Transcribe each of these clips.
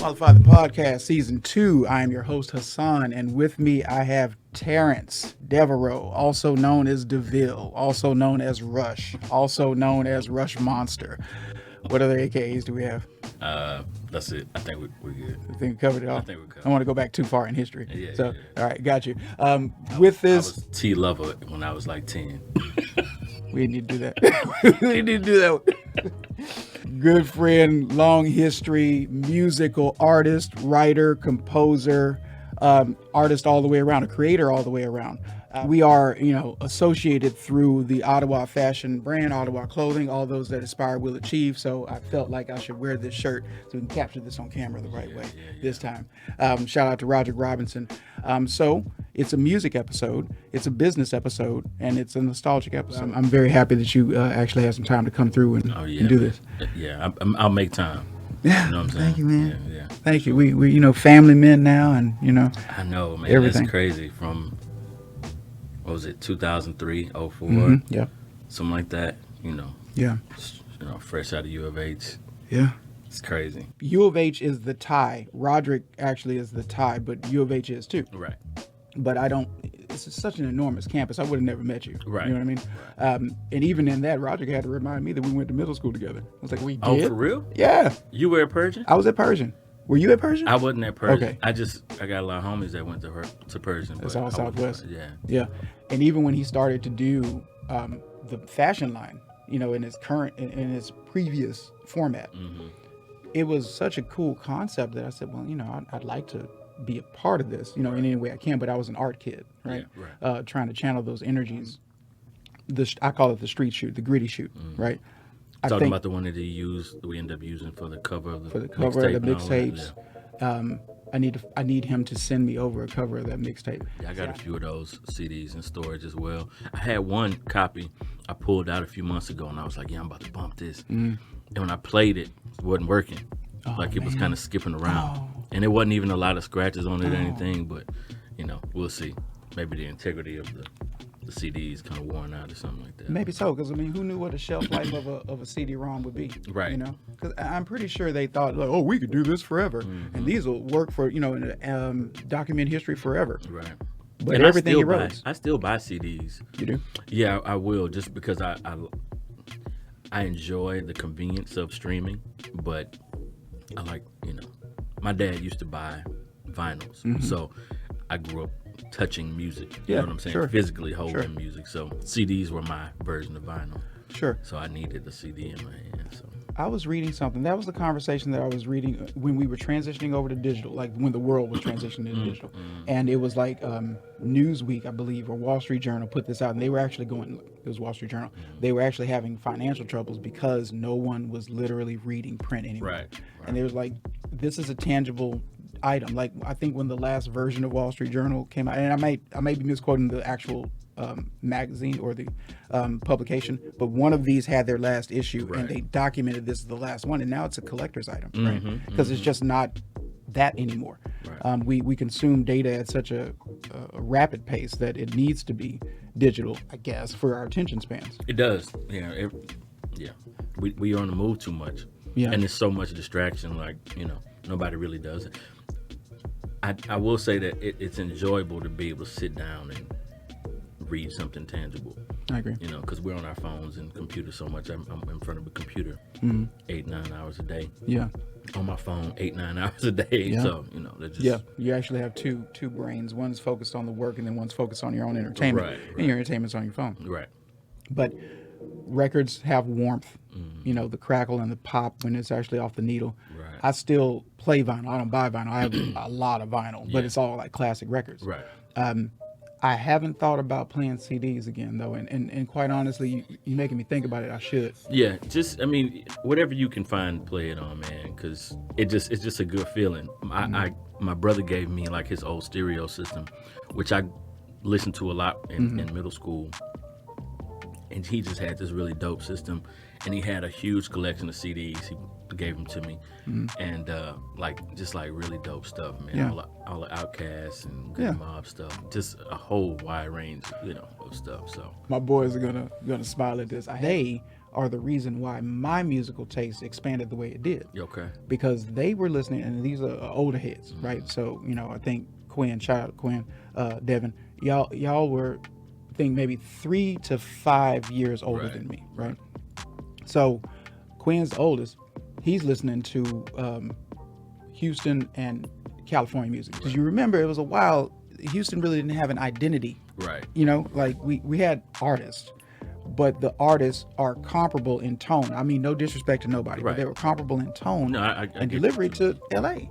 Father Podcast Season 2. I am your host, Hassan, and with me I have Terrence Devereaux, also known as DeVille, also known as Rush, also known as Rush Monster. What other AKAs do we have? That's it. I think we're good. I think we covered it all. I think we covered. I want to go back too far in history. Yeah. All right, got you. With this, I was T Lover when I was like 10. We need to do that. We need to do that. Good friend, long history, musical artist, writer, composer, artist all the way around, a creator all the way around. We are, associated through the Ottawa fashion brand, Ottawa Clothing. All those that aspire will achieve. So I felt like I should wear this shirt so we can capture this on camera the right way this time. Shout out to Roger Robinson. So it's a music episode, it's a business episode, and it's a nostalgic episode. I'm very happy that you actually had some time to come through and do this. Yeah, I'll make time. Yeah, you know what I'm saying? Thank you, man. Yeah. Thank you. We family men now, and I know, man. Everything. That's crazy. From what was it, 2003, 04? Mm-hmm. Yeah, something like that. Yeah. Fresh out of U of H. Yeah. It's crazy. U of H is the tie. Roderick actually is the tie, but U of H is too. Right. But it's such an enormous campus. I would have never met you. Right. You know what I mean? And even in that, Roderick had to remind me that we went to middle school together. I was like, we did? Oh, for real? Yeah. You were at Persian? I was at Persian. Were you at Persian? I wasn't at Persian. Okay. I got a lot of homies that went to Persian. That's all Southwest. Yeah. Yeah. And even when he started to do the fashion line, in his previous format, it was such a cool concept that I said, well, I'd like to be a part of this, in any way I can. But I was an art kid, right? Yeah, right. Trying to channel those energies. I call it the street shoot, the gritty shoot, right? Talking about the one that we end up using for the cover of the mixtapes. I need him to send me over a cover of that mixtape. Yeah, I got a few of those CDs in storage as well. I had one copy I pulled out a few months ago, and I was like, yeah, I'm about to bump this. And when I played it, it wasn't working. It was kind of skipping around. And there wasn't even a lot of scratches on it or anything, but, we'll see. Maybe the integrity of the CDs kind of worn out or something like that. Maybe so, because who knew what the shelf life of a CD-ROM would be? Right. Because I'm pretty sure they thought, like, we could do this forever, and these will work for document history forever. Right. But and everything he wrote, I still buy CDs. You do? Yeah, I will, just because I enjoy the convenience of streaming, but I like my dad used to buy vinyls, so I grew up touching music. You know what I'm saying? Sure. Physically holding music. So CDs were my version of vinyl. Sure. So I needed the CD in my hand. So I was reading something. That was the conversation that I was reading when we were transitioning over to digital, like when the world was transitioning to digital. And it was like Newsweek, I believe, or Wall Street Journal put this out, and they were actually it was Wall Street Journal. They were actually having financial troubles because no one was literally reading print anymore. Right. And they was like, this is a tangible item. Like, I think when the last version of Wall Street Journal came out, and I may be misquoting the actual magazine or the publication, but one of these had their last issue, and they documented this is the last one, and now it's a collector's item, right? Because it's just not that anymore. Right. We consume data at such a rapid pace that it needs to be digital, I guess, for our attention spans. It does. We are on the move too much. Yeah. And there's so much distraction, nobody really does it. I will say that it's enjoyable to be able to sit down and read something tangible. I agree. Because we're on our phones and computers so much. I'm in front of a computer 8-9 hours a day. Yeah. On my phone 8-9 hours a day. Yeah. So just... Yeah. You actually have two brains. One's focused on the work, and then one's focused on your own entertainment. Right. And your entertainment's on your phone. Right. But records have warmth. The crackle and the pop when it's actually off the needle. Right. I still play vinyl. I don't buy vinyl. I have a lot of vinyl, but it's all like classic records. Right. I haven't thought about playing CDs again though, and quite honestly, you're making me think about it. I should. Yeah, whatever you can find, play it on, man, because it's just a good feeling. My brother gave me like his old stereo system, which I listened to a lot in middle school, and he just had this really dope system, and he had a huge collection of CDs. He gave them to me, and really dope stuff, man. Yeah. All the Outcasts and Good Mob stuff, just a whole wide range, of stuff. So my boys are gonna smile at this. They are the reason why my musical taste expanded the way it did. Okay. Because they were listening, and these are older heads, right? So, I think Quinn, Devin, y'all were, I think, maybe 3 to 5 years older than me, right? So Quinn's the oldest. He's listening to Houston and California music. Because you remember, it was a while, Houston really didn't have an identity. Right. Like we had artists, but the artists are comparable in tone. I mean, no disrespect to nobody, but they were comparable in tone and delivery to LA.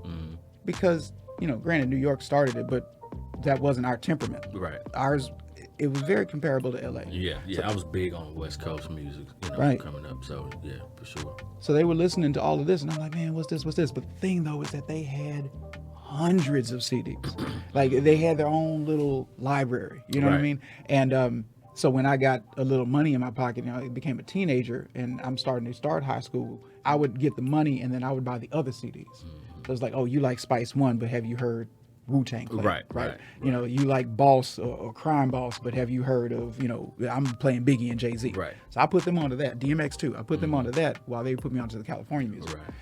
Because, granted, New York started it, but that wasn't our temperament. Right. Ours, it was very comparable to LA. Yeah. So, I was big on West Coast music, coming up. So, yeah, for sure. So they were listening to all of this, and I'm like, man, what's this? But the thing, though, is that they had hundreds of CDs. Like, they had their own little library, you know what I mean? And so when I got a little money in my pocket, I became a teenager, and I'm starting to high school, I would get the money, and then I would buy the other CDs. So it's like, oh, you like Spice One, but have you heard Wu-Tang Clan? Right. You like Boss or Crime Boss, but have you heard of, I'm playing Biggie and Jay-Z. Right. So I put them onto that. DMX too. I put them onto that while they put me onto the California music. Right.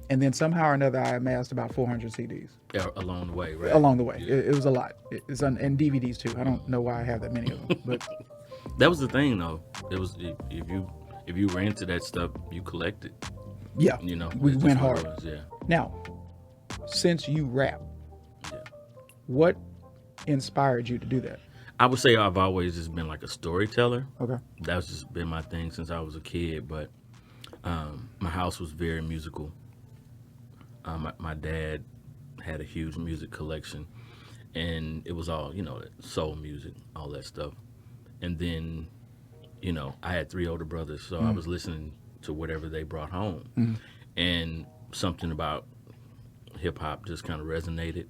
And then somehow or another, I amassed about 400 CDs. Yeah, along the way, right? Along the way. Yeah. It was a lot. And DVDs too. I don't know why I have that many of them. But that was the thing, though. It was, if you ran into that stuff, you collected. Yeah. We went hard. Yeah. Now, since you rap, what inspired you to do that? I would say I've always just been like a storyteller. Okay. That's just been my thing since I was a kid. But my house was very musical. My dad had a huge music collection, and it was all, soul music, all that stuff. And then, I had 3 older brothers, so I was listening to whatever they brought home. And something about hip hop just kind of resonated.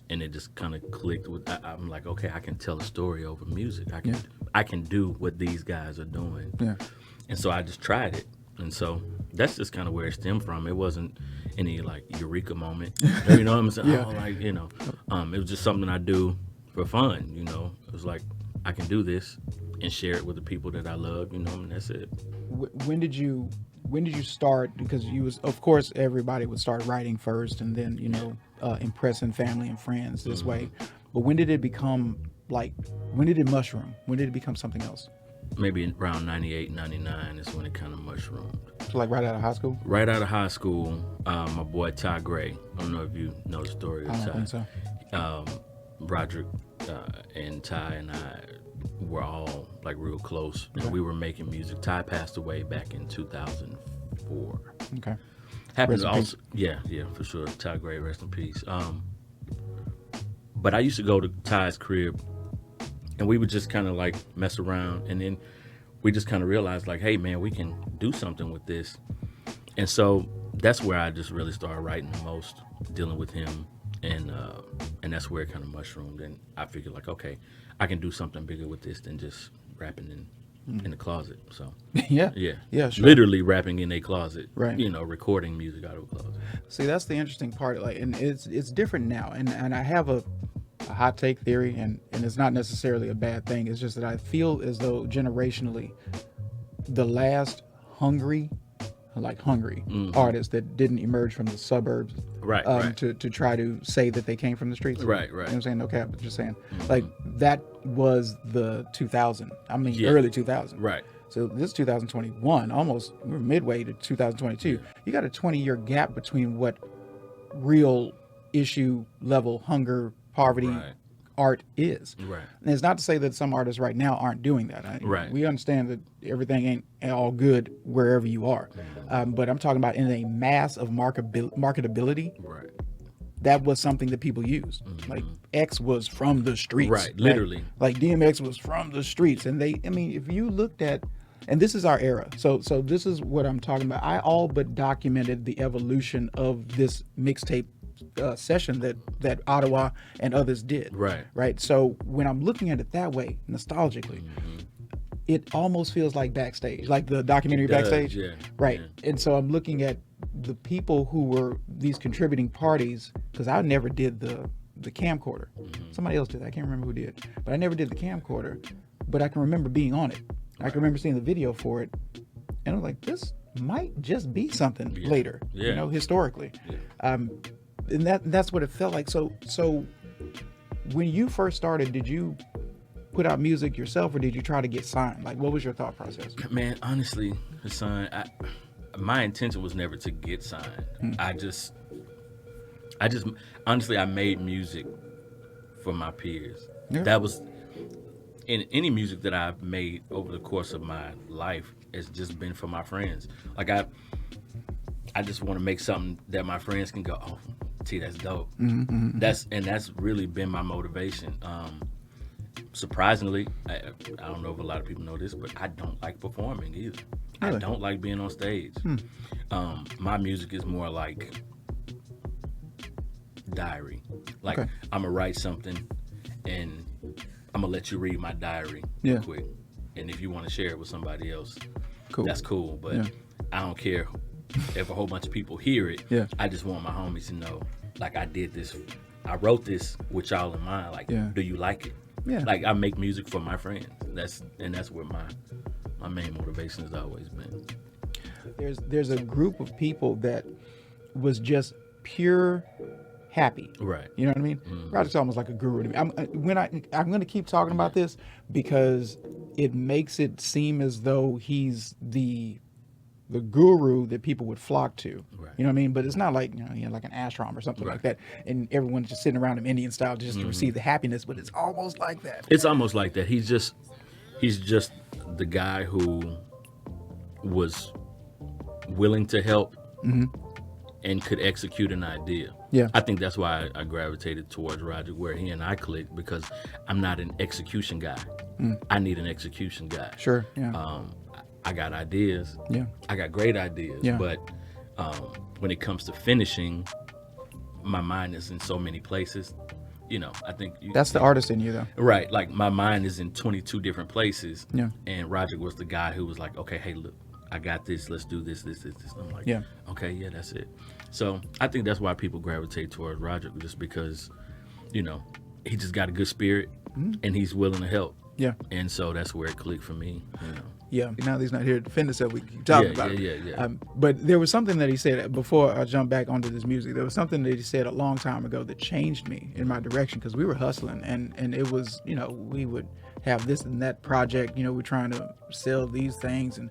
And it just kind of clicked with. I'm like, okay, I can tell a story over music. I can do what these guys are doing. Yeah. And so I just tried it, and so that's just kind of where it stemmed from. It wasn't any like eureka moment. You know what I'm saying? It was just something I do for fun. It was like I can do this and share it with the people that I love. And that's it. When did you start? Because of course, everybody would start writing first, and then impressing family and friends this way. But when did it become when did it mushroom? When did it become something else? Maybe around 98, 99 is when it kind of mushroomed. So right out of high school? Right out of high school, my boy Ty Gray. I don't know if you know the story of Ty. I don't think so. Roderick and Ty and I were all like real close, and we were making music. Ty passed away back in 2004. Okay. Happened also, yeah, for sure. Ty Gray, rest in peace. But I used to go to Ty's crib, and we would just kind of like mess around, and then we just kind of realized like, hey man, we can do something with this. And so that's where I just really started writing the most, dealing with him, and that's where it kind of mushroomed. And I figured like, okay, I can do something bigger with this than just rapping in the closet. So yeah, sure. Literally rapping in a closet, right? Recording music out of a closet. See, that's the interesting part. Like, and it's different now. And I have a hot take theory, and it's not necessarily a bad thing. It's just that I feel as though generationally, the last hungry artists that didn't emerge from the suburbs, right. to try to say that they came from the streets. Right. You know what I'm saying? No cap, but just saying. Like, that was the 2000. I mean, early 2000. Right. So this is 2021, almost we're midway to 2022. Yeah. You got a 20-year gap between what real issue level hunger, poverty, art is. Right. And it's not to say that some artists right now aren't doing that. Right. We understand that everything ain't all good wherever you are. But I'm talking about in a mass of marketability. Right. That was something that people used. Like X was from the streets. Right, literally. Like DMX was from the streets. And if you looked at, and this is our era. So this is what I'm talking about. I all but documented the evolution of this mixtape session that Ottawa and others did. Right. So when I'm looking at it that way, nostalgically, it almost feels like Backstage, like the documentary Backstage. Yeah. Right. Yeah. And so I'm looking at the people who were these contributing parties, because I never did the camcorder. Somebody else did. I can't remember who did, but I never did the camcorder. But I can remember being on it. I can remember seeing the video for it. And I'm like, this might just be something later, Yeah. historically. Yeah. And that's what it felt like. So when you first started, did you put out music yourself, or did you try to get signed? Like, what was your thought process? Man, honestly, Hassan, my intention was never to get signed. I just honestly, I made music for my peers. Yeah. That was in any music that I've made over the course of my life. It's just been for my friends. Like I just want to make something that my friends can go, oh, T, that's dope. That's really been my motivation. Surprisingly, I don't know if a lot of people know this, but I don't like performing either. Really? I don't like being on stage. My music is more like diary. Like, Okay. I'm gonna write something and I'm gonna let you read my diary Yeah. real quick. And if you want to share it with somebody else, Cool. that's cool. But Yeah. I don't care if a whole bunch of people hear it. Yeah. I just want my homies to know, like, I did this. I wrote this with y'all in mind. Like, Yeah. do you like it? Yeah. Like, I make music for my friends. That's where my main motivation has always been. There's a group of people that was just pure happy. Right. You know what I mean? Roger's almost like a guru to me. I'm going to keep talking about this because it makes it seem as though he's the guru that people would flock to. Right. You know what I mean? But it's not like like an ashram or something like that, and everyone's just sitting around him Indian style just to receive the happiness. But it's almost like that. It's almost like that. He's just the guy who was willing to help and could execute an idea. Yeah. I think that's why I gravitated towards Roger, where he and I clicked, because I'm not an execution guy. I need an execution guy. Sure. Yeah. I got ideas. Yeah. I got great ideas. Yeah. But when it comes to finishing, my mind is in so many places. I think That's the artist in you, though. right. Like, my mind is in 22 different places. Yeah. And Roger was the guy who was like, okay, hey, look, I got this. Let's do this. And I'm like, Yeah. okay, yeah, that's it. So I think that's why people gravitate towards Roger, just because, he just got a good spirit and he's willing to help. Yeah. And so that's where it clicked for me. Yeah. Now that he's not here to defend himself, we keep talking about it. Yeah. But there was something that he said before I jump back onto this music. There was something that he said a long time ago that changed me in my direction, because we were hustling and it was, we would have this and that project. We're trying to sell these things, and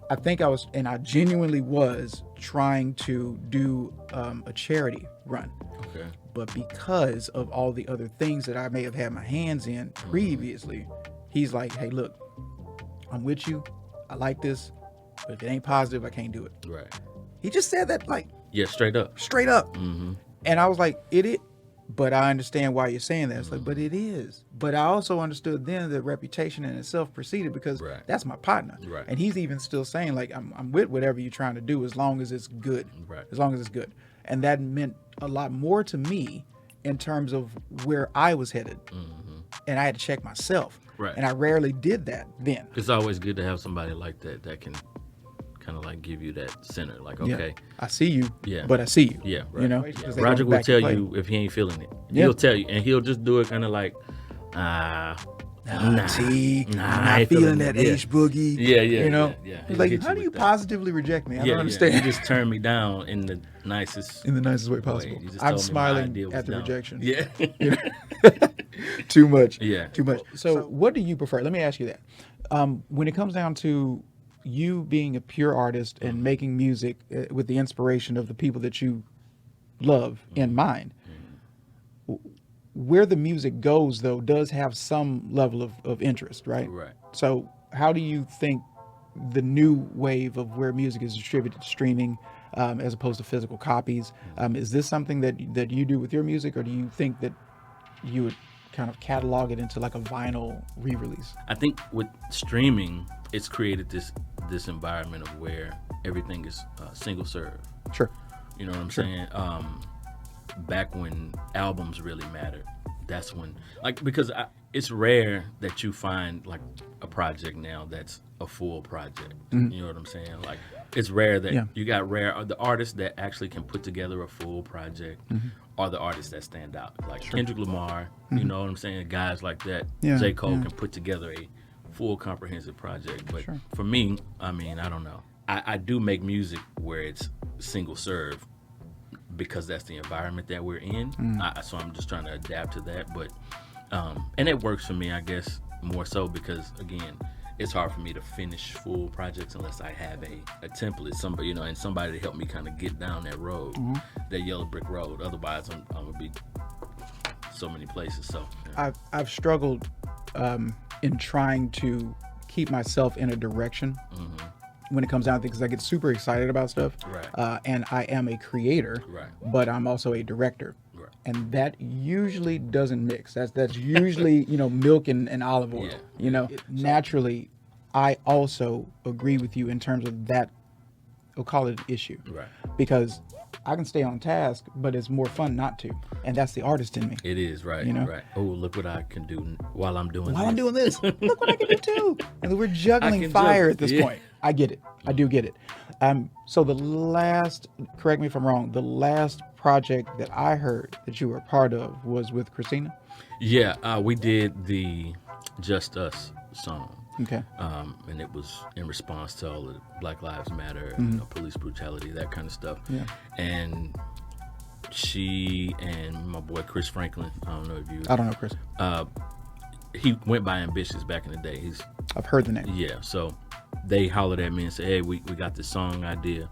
I think I genuinely was trying to do a charity run. Okay. But because of all the other things that I may have had my hands in previously, he's like, hey, look, I'm with you. I like this. But if it ain't positive, I can't do it. Right. He just said that, like, Yeah, straight up. straight up. And I was like, but I understand why you're saying that. It's like, but it is. But I also understood then that reputation in itself preceded, because Right. that's my partner. Right. And he's even still saying, like, I'm with whatever you're trying to do as long as it's good. Right. As long as it's good. And that meant a lot more to me in terms of where I was headed. And I had to check myself. Right. And I rarely did that then. It's always good to have somebody like that can kind of like give you that center. Like, okay, Yeah. I see you, Yeah. but I see you. yeah, right. Because they Roger go will back tell and play. you if he ain't feeling it. Yeah. He'll tell you, and he'll just do it kind of like, nah, T, nah, I'm I not ain't feeling that it. H boogie. Yeah, You know? yeah. He's He'll like, hit how do you with that. positively reject me? I Yeah, don't understand. You just turned me down in the nicest In the nicest way possible. You just I'm told me my smiling idea was at the dumb. rejection. Yeah. Too much. Yeah. Too much. So what do you prefer? Let me ask you that. When it comes down to you being a pure artist and making music with the inspiration of the people that you love in mind, where the music goes, though, does have some level of interest, right? Right. So how do you think the new wave of where music is distributed, streaming, as opposed to physical copies, is this something that you do with your music, or do you think that you would kind of catalog it into like a vinyl re-release? I think with streaming, it's created this environment of where everything is single serve. Sure. You know what I'm saying? Back when albums really mattered, that's when, like, because it's rare that you find like a project now that's a full project. You know what I'm saying? Like, it's rare that you got the artists that actually can put together a full project are the artists that stand out. Like Kendrick Lamar, you know what I'm saying? Guys like that. Yeah, J. Cole yeah. can put together a full comprehensive project. But Sure. for me, I mean, I don't know. I do make music where it's single serve because that's the environment that we're in. So I'm just trying to adapt to that. But and it works for me, I guess, more so because again, it's hard for me to finish full projects unless I have a template, somebody, and somebody to help me kind of get down that road, that yellow brick road. Otherwise, I'm gonna be so many places. So I've struggled in trying to keep myself in a direction when it comes down to things. I get super excited about stuff, Right. And I am a creator, Right. but I'm also a director. Right. And that usually doesn't mix. That's usually milk and olive oil. Yeah. Naturally, I also agree with you in terms of that. We'll call it an issue, Right. because I can stay on task, but it's more fun not to, and that's the artist in me. It is, right. Right. Oh, look what I can do while I'm doing While this. I'm doing this, look what I can do too. And we're I juggling can fire juggle, at this yeah. point. I get it. I do get it. So the last, correct me if I'm wrong, the last project that I heard that you were a part of was with Christina. Yeah, we did the Just Us song. Okay. And it was in response to all the Black Lives Matter, police brutality, that kind of stuff. Yeah. And she and my boy Chris Franklin, I don't know if you, I don't know, Chris. he went by Ambitious back in the day. I've heard the name. Yeah, so they hollered at me and said, hey, we got this song idea.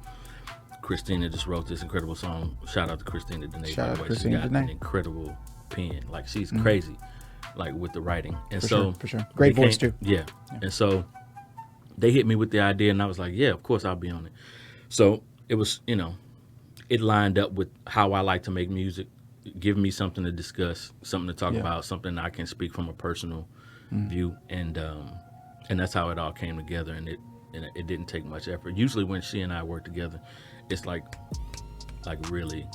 Christina just wrote this incredible song. Shout out to Christina Dene. Shout out to She's Christina got Dene. an incredible pen. Like, she's crazy, like, with the writing. And For sure. Great they voice, too. Yeah. And so they hit me with the idea, and I was like, yeah, of course I'll be on it. So it was, it lined up with how I like to make music, give me something to discuss, something to talk about, something I can speak from a personal view, and that's how it all came together. And it didn't take much effort. Usually when she and I work together, it's like really,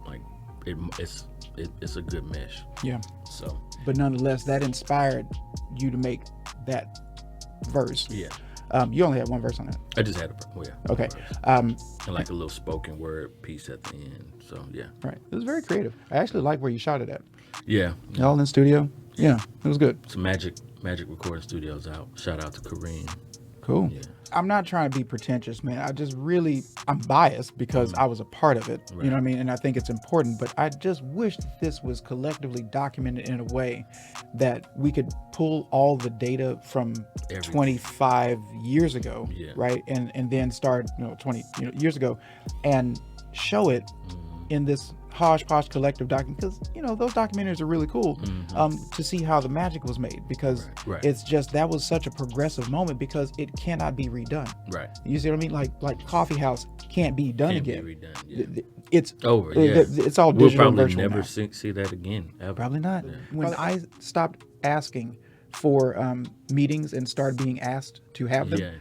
like it's a good mesh. Yeah. So, But nonetheless, that inspired you to make that verse. yeah, You only had one verse on that. I just had Okay. and like a little spoken word piece at the end. So yeah, Right. It was very creative. I actually like where you shot it at. yeah. All in the studio. Yeah, it was good. Some Magic Recording Studios out. Shout out to Kareem. Cool. Yeah. I'm not trying to be pretentious, man. I'm biased because I was a part of it. You know what I mean? And I think it's important, but I just wish that this was collectively documented in a way that we could pull all the data from Everything. 25 years ago, Yeah. right? And then start, 20 years ago and show it in this hodgepodge collective document, because those documentaries are really cool to see how the magic was made, because Right. it's just, that was such a progressive moment because it cannot be redone. Right. You see what I mean? Like Coffee House can't be done Can't be again. redone, yeah. It's Over. Yeah. It's all We'll digital and probably virtual never now. see that again. Ever. Probably not. When I stopped asking for meetings and started being asked to have them, Yeah.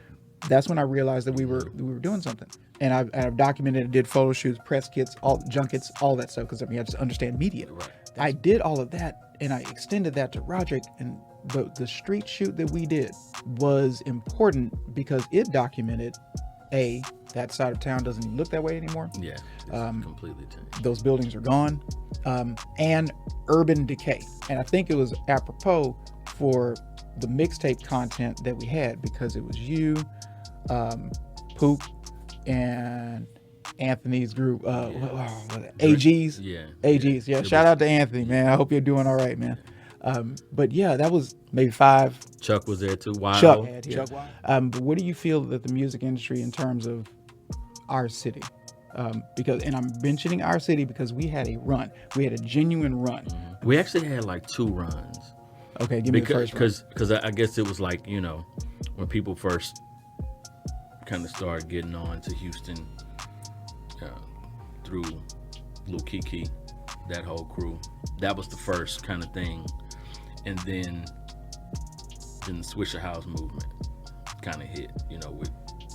that's when I realized that we were doing something. And I've documented and did photo shoots, press kits, all junkets, all that stuff, because I just understand media. Right. I did all of that, and I extended that to Roderick, and the street shoot that we did was important because it documented that side of town doesn't even look that way anymore. Yeah. It's completely changed. Those buildings are gone, and urban decay. And I think it was apropos for the mixtape content that we had, because it was you, Poop, and Anthony's group, AGs. Yeah. AGs. Yeah. It Shout was- out to Anthony, man. I hope you're doing all right, man. But yeah, that was maybe 5. Chuck was there too. Wild. Chuck. Yeah. But what do you feel that the music industry, in terms of our city, and I'm mentioning our city because we had a run. We had a genuine run. We actually had like 2 runs. Okay, give me the first one. Because I guess it was like, when people first kind of started getting on to Houston through Lil Kiki, that whole crew. That was the first kind of thing. And then the Swisher House movement kind of hit, with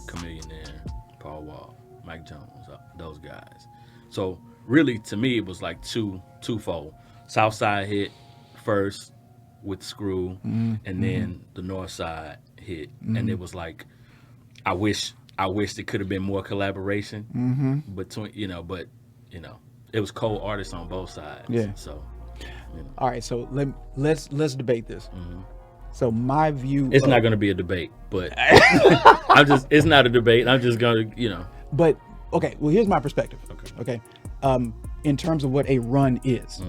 Chameleonaire, Paul Wall, Mike Jones, those guys. So really, to me, it was like twofold. Southside hit first with Screw, and then the North Side hit, and it was like, I wish it could have been more collaboration between, but it was co-artists on both sides. Yeah. So, All right, so let's debate this. So my view, It's not going to be a debate, but it's not a debate. I'm just going to, But okay, well, here's my perspective. Okay. In terms of what a run is,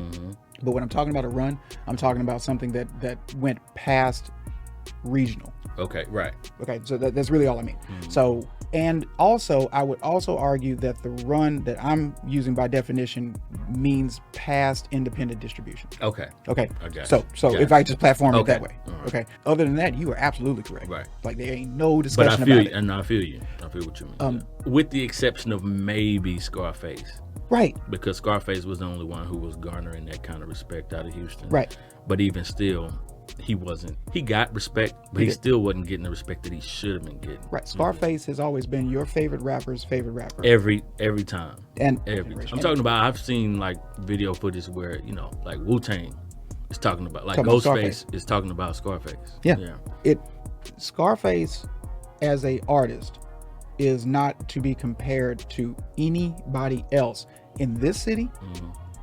but when I'm talking about a run, I'm talking about something that went past regional. Okay, right. Okay, so that's really all I mean. So, and also, I would also argue that the run that I'm using by definition means past independent distribution. Okay. Okay. Okay. So if I just platform it that way. Right. Okay. Other than that, you are absolutely correct. Right. Like there ain't no But discussion I feel about you, it. and I feel you. I feel what you mean. With the exception of maybe Scarface. Right. Because Scarface was the only one who was garnering that kind of respect out of Houston. Right. But even still, he wasn't. He got respect, but he still wasn't getting the respect that he should have been getting. Right. Scarface has always been your favorite rapper's favorite rapper. Every time. And Every time. I'm talking about, I've seen like video footage where, like Wu-Tang is talking about, like Ghostface is talking about Scarface. Yeah. Scarface as a artist is not to be compared to anybody else in this city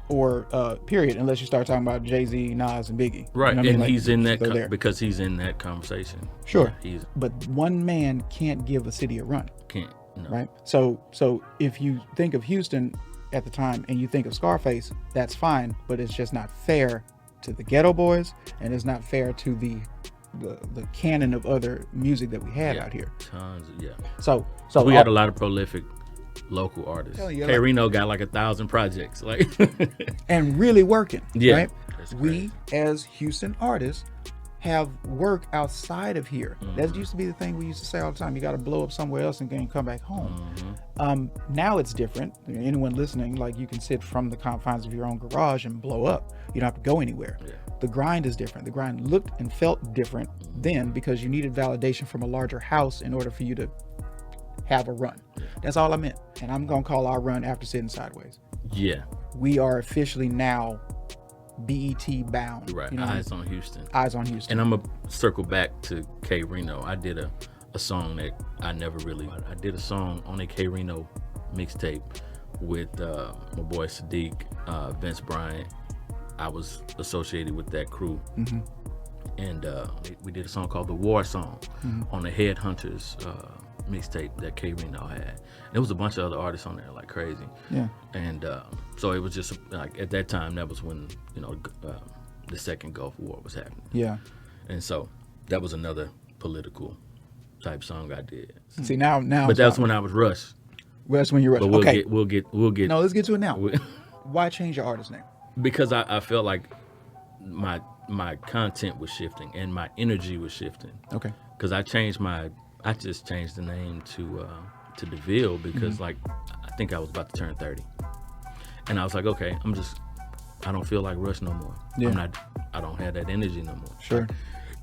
or period, unless you start talking about Jay-Z, Nas, and Biggie. Right, You know what I and mean? Like, he's in that they're there. because he's in that conversation. Sure, Yeah, but one man can't give a city a run. Can't. No. Right. So if you think of Houston at the time and you think of Scarface, that's fine, but it's just not fair to the Ghetto Boys, and it's not fair to the canon of other music that we had out here. Tons. So we got a lot of prolific local artists. Hell yeah, K-Reno got like 1,000 projects, like and really working. Yeah, right? that's We as Houston artists have work outside of here. That used to be the thing we used to say all the time. You got to blow up somewhere else and then come back home. Now it's different. Anyone listening, like, you can sit from the confines of your own garage and blow up. You don't have to go anywhere. The grind is different. The grind looked and felt different then because you needed validation from a larger house in order for you to have a run. That's all I meant. And I'm going to call our run After Sitting Sideways. Yeah. We are officially now BET bound. Right. You know, Eyes on Houston. Eyes on Houston. And I'm going to circle back to K-Reno. I did a song that I did a song on a K-Reno mixtape with my boy Sadiq, Vince Bryant. I was associated with that crew. And we did a song called The War Song on the Headhunters mixtape that K-Reno had. And there was a bunch of other artists on there like crazy. Yeah. And so it was just like, at that time, that was when, the second Gulf War was happening. Yeah. And so that was another political type song I did. See, now but that's when I was Rush. Well, that's when you're Rush. But okay. We'll get. No, let's get to it now. Why change your artist name? Because I felt like my content was shifting and my energy was shifting. Okay. Because I just changed the name to DeVille because like I think I was about to turn 30, and I was like, okay, I don't feel like Rush no more. Yeah. I don't have that energy no more. Sure. Like,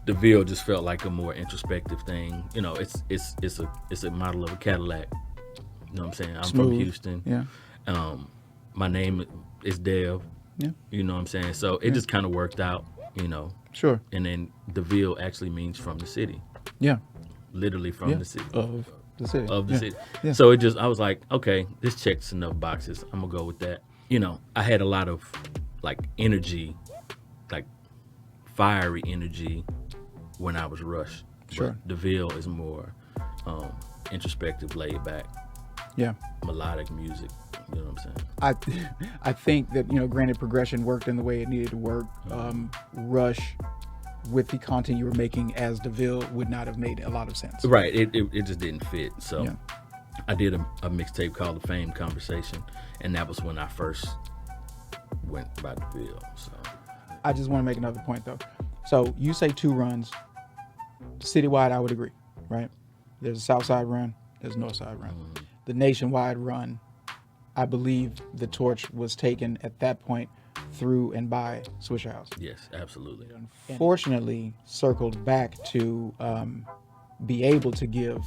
DeVille just felt like a more introspective thing. It's a model of a Cadillac. You know what I'm saying? I'm Smooth. from Houston. Yeah. My name is Dev. Yeah. You know what I'm saying? So it just kind of worked out, Sure. And then DeVille actually means from the city. Yeah. Literally from the city. Of the city. Of the city. Yeah. So I was like, okay, this checks enough boxes. I'm going to go with that. I had a lot of like energy, like fiery energy when I was Rush. Sure. But DeVille is more introspective, laid back. Yeah. Melodic music. You know what I'm saying? I think that, granted, progression worked in the way it needed to work. Rush, with the content you were making as DeVille, would not have made a lot of sense. Right. It just didn't fit. So I did a mixtape called The Fame Conversation, and that was when I first went by DeVille. So I just want to make another point, though. So you say 2 runs. Citywide, I would agree, right? There's a South Side run. There's a North Side run. The nationwide run, I believe the torch was taken at that point through and by Swishahouse. Yes, absolutely. Unfortunately, circled back to be able to give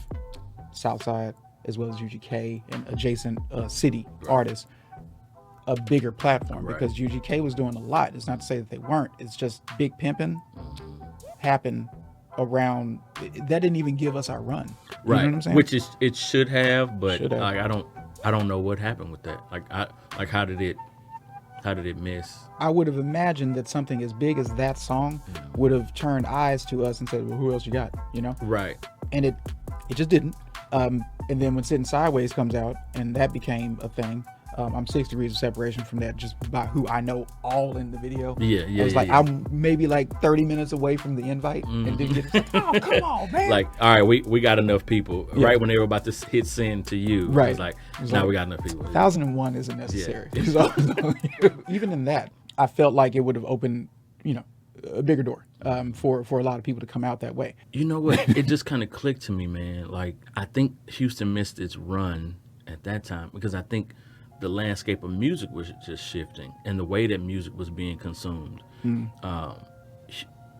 Southside as well as UGK and adjacent city artists a bigger platform because UGK was doing a lot. It's not to say that they weren't. It's just big pimping happened around. That didn't even give us our run. You know what I'm saying? Which it should have, but like, I don't know what happened with that. Like how did it How did it miss? I would have imagined that something as big as that song would have turned eyes to us and said, well, who else you got, you know? Right. And it just didn't. And then when Sitting Sideways comes out and that became a thing, I'm 6 degrees of separation from that just by who I know all in the video. Yeah. I was like, I'm maybe like 30 minutes away from the invite and didn't get it. Oh, come on, man. Like, all right, we got enough people. Yeah. Right when they were about to hit send to you, right. It was like, we got enough people. 1001 isn't necessary. Yeah. So, even in that, I felt like it would have opened, a bigger door for a lot of people to come out that way. You know what? It just kind of clicked to me, man. Like, I think Houston missed its run at that time because I think the landscape of music was just shifting and the way that music was being consumed.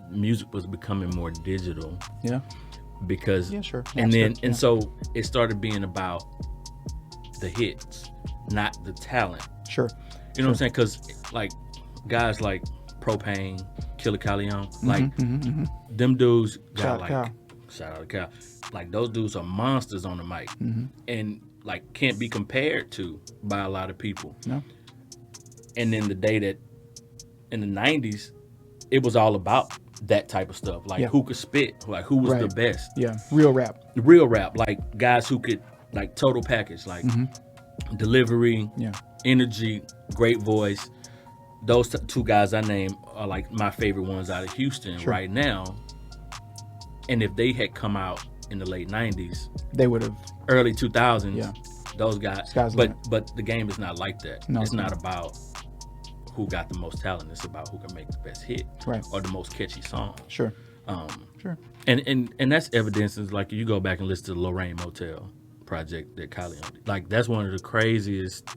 Music was becoming more digital. Yeah. Because sure. And so it started being about the hits, not the talent. Sure. You know what I'm saying? Because like guys like Propane, Killer Calion, like them dudes got shout out to Cal. Like those dudes are monsters on the mic. And like can't be compared to by a lot of people. No. And then the day that in the 90s, it was all about that type of stuff. Like who could spit, like who was the best. Yeah, real rap. Real rap, like guys who could, like total package, like delivery, energy, great voice. Those two guys I named are like my favorite ones out of Houston right now. And if they had come out in the late 90s, they would have. Early 2000s, those guys. But the game is not like that. No, it's not about who got the most talent. It's about who can make the best hit or the most catchy song. Sure. Sure. And that's evidence. Is like you go back and listen to the Lorraine Motel project that Kylie owned. Like that's one of the craziest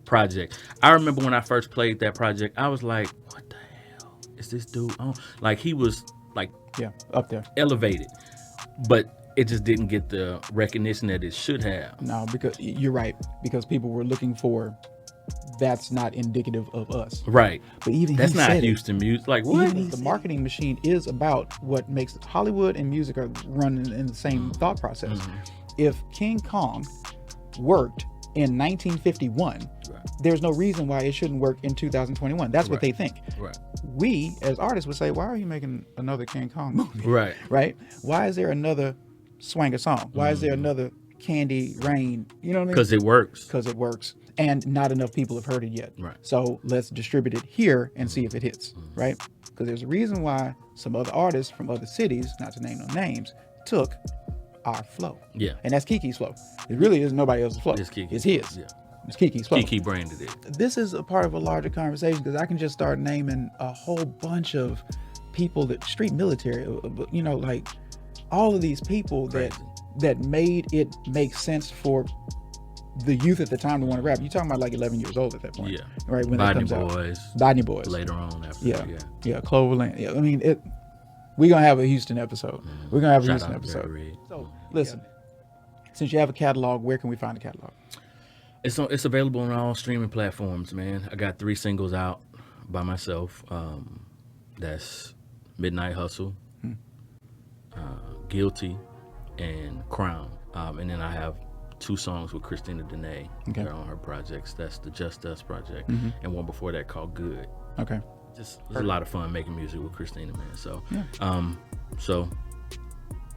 projects. I remember when I first played that project, I was like, "What the hell is this dude on?" Like he was like, up there, elevated, but it just didn't get the recognition that it should have. No, because you're right. Because people were looking for. That's not indicative of us. Right. But even that's not Houston music. Like what? The marketing machine is about what makes Hollywood and music are running in the same thought process. If King Kong worked in 1951, there's no reason why it shouldn't work in 2021. That's what they think. Right. We as artists would say, why are you making another King Kong movie? Right. Right. Why is there another Swanger song? Why is there another Candy Rain? You know what I mean? Because it works. Because it works. And not enough people have heard it yet. Right. So let's distribute it here and see if it hits, right? Because there's a reason why some other artists from other cities, not to name no names, took our flow. Yeah. And that's Kiki's flow. It really is nobody else's flow. It's Kiki. It's his. Yeah. It's Kiki's flow. Kiki branded it. This is a part of a larger conversation because I can just start naming a whole bunch of people that street military, like all of these people that made it make sense for the youth at the time to want to rap. You're talking about like 11 years old at that point. Yeah. Right. When Botany that comes Boys. out. Botany Boys. Later on after Yeah. Cloverland. Yeah. I mean, we're going to have a Houston episode. We're going to have a Houston episode. So listen, since you have a catalog, where can we find the catalog? It's available on all streaming platforms, man. I got 3 singles out by myself. That's Midnight Hustle, Guilty, and Crown. And then I have 2 songs with Christina Dene that are on her projects. That's the Just Us project, and one before that called Good. Okay. It's a lot of fun making music with Christina, man. So, so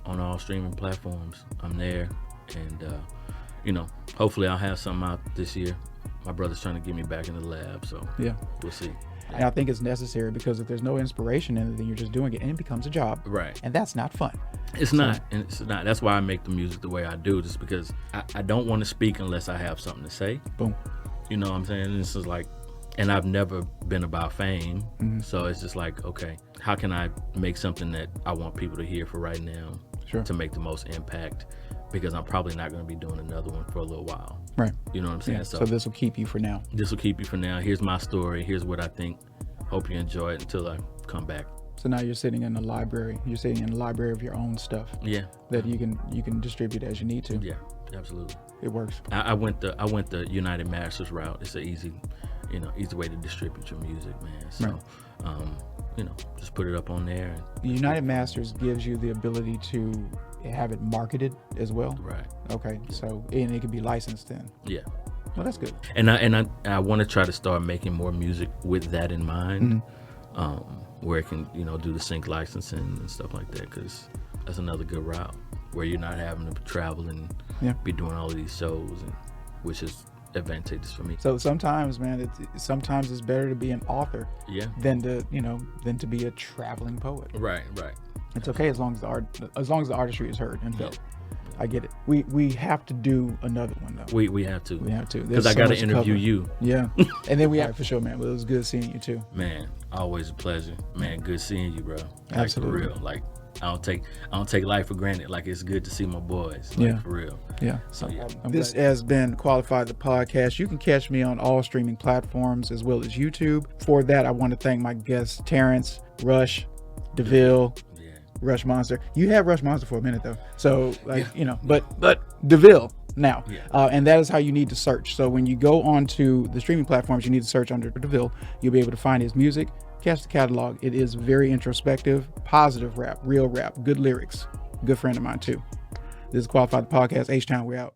on all streaming platforms, I'm there, and hopefully I'll have something out this year. My brother's trying to get me back in the lab, so we'll see. And I think it's necessary because if there's no inspiration in it, then you're just doing it and it becomes a job. Right. And that's not fun. It's not. That's why I make the music the way I do, just because I don't want to speak unless I have something to say. Boom. You know what I'm saying? This is like, and I've never been about fame. So it's just like, okay, how can I make something that I want people to hear for right now to make the most impact? Because I'm probably not going to be doing another one for a little while. Right. You know what I'm saying? Yeah, so this will keep you for now. This will keep you for now. Here's my story. Here's what I think. Hope you enjoy it until I come back. So now you're sitting in the library. You're sitting in the library of your own stuff. Yeah. That you can distribute as you need to. Yeah, absolutely. It works. I went the United Masters route. It's an easy way to distribute your music, man. So, just put it up on there. The United Masters gives you the ability to have it marketed as well. Right. Okay. So and it can be licensed then. Yeah. Well, that's good. And I want to try to start making more music with that in mind, where it can do the sync licensing and stuff like that, because that's another good route where you're not having to travel and be doing all of these shows, which is advantageous for me. So sometimes, man, sometimes it's better to be an author than to be a traveling poet. Right. It's okay as long as the artistry is heard and felt. I get it. We have to do another one though. We have to. We have to. Because I got to interview you. Yeah. And then we have for sure, man. Well, it was good seeing you too. Man, always a pleasure. Man, good seeing you, bro. Like, Absolutely. For real. Like I don't take life for granted. Like it's good to see my boys. Like, for real. Yeah. So yeah. This has been Qualified the Podcast. You can catch me on all streaming platforms as well as YouTube. For that, I want to thank my guests, Terrence, Rush, DeVille, Rush Monster. You had Rush Monster for a minute though, so but DeVille now, and that is how you need to search. So when you go onto the streaming platforms, you need to search under DeVille. You'll be able to find his music, catch the catalog. It is very introspective, positive rap, real rap, good lyrics. Good friend of mine too. This is Qualified the Podcast. H-Town, we're out.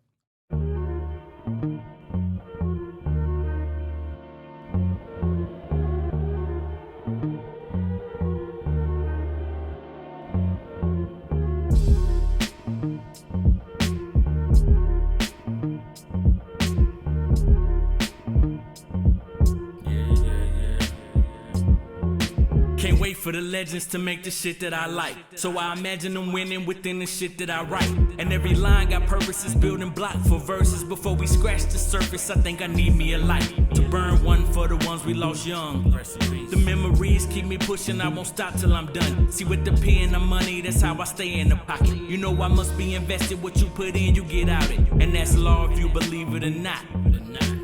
For the legends to make the shit that I like. So I imagine them winning within the shit that I write. And every line got purposes, building block for verses. Before we scratch the surface, I think I need me a light to burn one for the ones we lost young. The memories keep me pushing, I won't stop till I'm done. See, with the pen and money, that's how I stay in the pocket. You know I must be invested, what you put in, you get out it. And that's law if you believe it or not.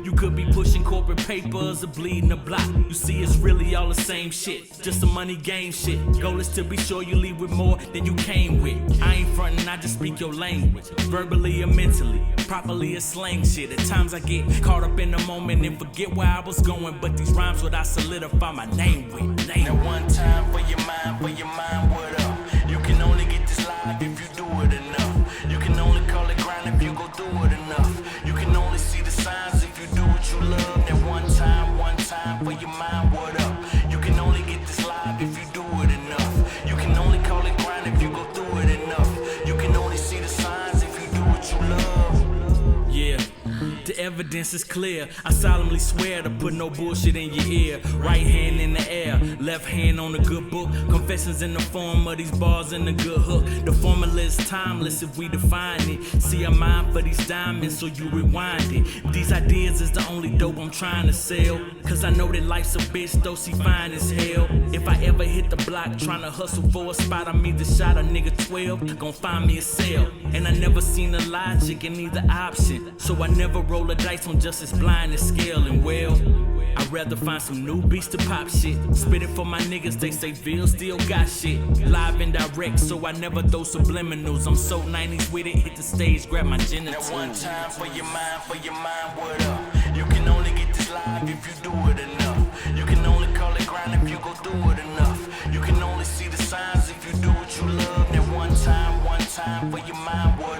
You could be pushing corporate papers or bleeding the block. You see, it's really all the same shit, just a money game shit. Goal is to be sure you leave with more than you came with. I ain't frontin', I just speak your language, verbally or mentally, properly or slang shit. At times I get caught up in the moment and forget where I was going, but these rhymes what I solidify my name with. That one time for your mind, what up? You can only get this live if you do it enough. You can only call it grind if you go through it enough. You can only see the signs if you do what you love. That one time for your mind, what up? You can only get this live if you do it enough. You can only call it grind if you go through it enough. You can only see the signs if you do what you love. Yeah. The evidence is clear. I solemnly swear to put no bullshit in your ear. Right hand in the air, left hand on the good book. Confessions in the form of these bars and the good hook. The formula is timeless if we define it. See, I'm mine for these diamonds, so you rewind it. These ideas is the only dope I'm trying to sell. Cause I know that life's a bitch, though she fine as hell. If I ever hit the block trying to hustle for a spot, I'm either shot a nigga 12, gon' find me a cell. And I never seen the logic in either option, so I never roll the dice on just as blind as scale. And well, I'd rather find some new beats to pop shit. Spit it for my niggas, they say Ville still got shit. Live and direct, so I never throw subliminals. I'm so 90s with it, hit the stage, grab my genitals. That one time for your mind, what up? You can only get this live if you do it enough. You can only call it grind if you go through it enough. You can only see the signs if you do what you love. That one time for your mind, what up?